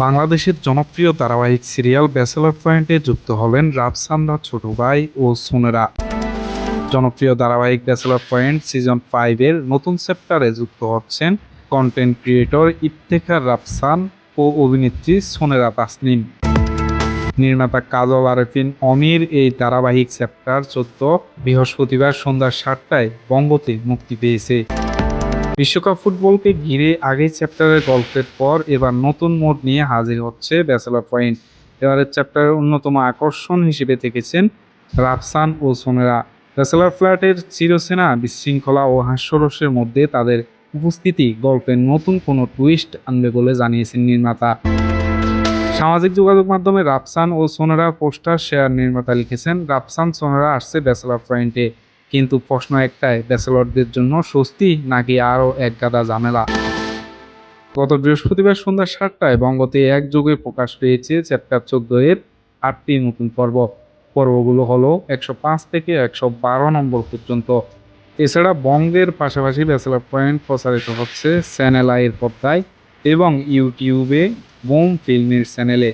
বাংলাদেশের জনপ্রিয় ধারাবাহিক সিরিয়াল ব্যাচেলর পয়েন্টে যুক্ত হলেন রাফসানরা ছোট ভাই ও সোনেরা। জনপ্রিয় ধারাবাহিক ব্যাচেলর পয়েন্ট সিজন 5-এর নতুন চ্যাপ্টারে যুক্ত হচ্ছেন কন্টেন্ট ক্রিয়েটর ইফতেখার রাফসান ও অভিনেত্রী সোনেরা তাসনিম। নির্মাতা কাজল আরেফিন অমির এই ধারাবাহিক চ্যাপ্টার 14 বৃহস্পতিবার সন্ধ্যা 7টায় বঙ্গতে মুক্তি পেয়েছে। বিশ্বকাপ ফুটবলকে ঘিরে আগের চ্যাপ্টারের গল্পের পর এবার নতুন মোড় নিয়ে হাজির হচ্ছে ব্যাচেলর পয়েন্ট। এবারের চ্যাপ্টারের অন্যতম আকর্ষণ হিসেবে থেকেছেন রাফসান ও সোনেরা। ব্যাচেলর ফ্ল্যাটের চিরচেনা বিশৃঙ্খলা ও হাস্যরসের মধ্যে তাদের উপস্থিতি গল্পের নতুন কোনো টুইস্ট আনবে বলে জানিয়েছেন নির্মাতা। সামাজিক যোগাযোগ মাধ্যমে রাফসান ও সোনেরা পোস্টার শেয়ার। নির্মাতা লিখেছেন, রাফসান সোনেরা আসছে ব্যাচেলর পয়েন্টে, কিন্তু প্রশ্ন একটাই, ব্যাচেলরদের জন্য স্বস্তি নাকি আরও এক গাদা ঝামেলা। গত বৃহস্পতিবার সন্ধ্যা 7টায় বঙ্গতে একযোগে প্রকাশ পেয়েছে চ্যাপ্টার 14-এর 8টি নতুন পর্ব। পর্বগুলো হলো 105 থেকে 112 নম্বর পর্যন্ত। এছাড়া বঙ্গের পাশাপাশি ব্যাচেলর পয়েন্ট প্রচারিত হচ্ছে চ্যানেল আইয়ের পর্দায় এবং ইউটিউবে বুম ফিল্মের চ্যানেলে।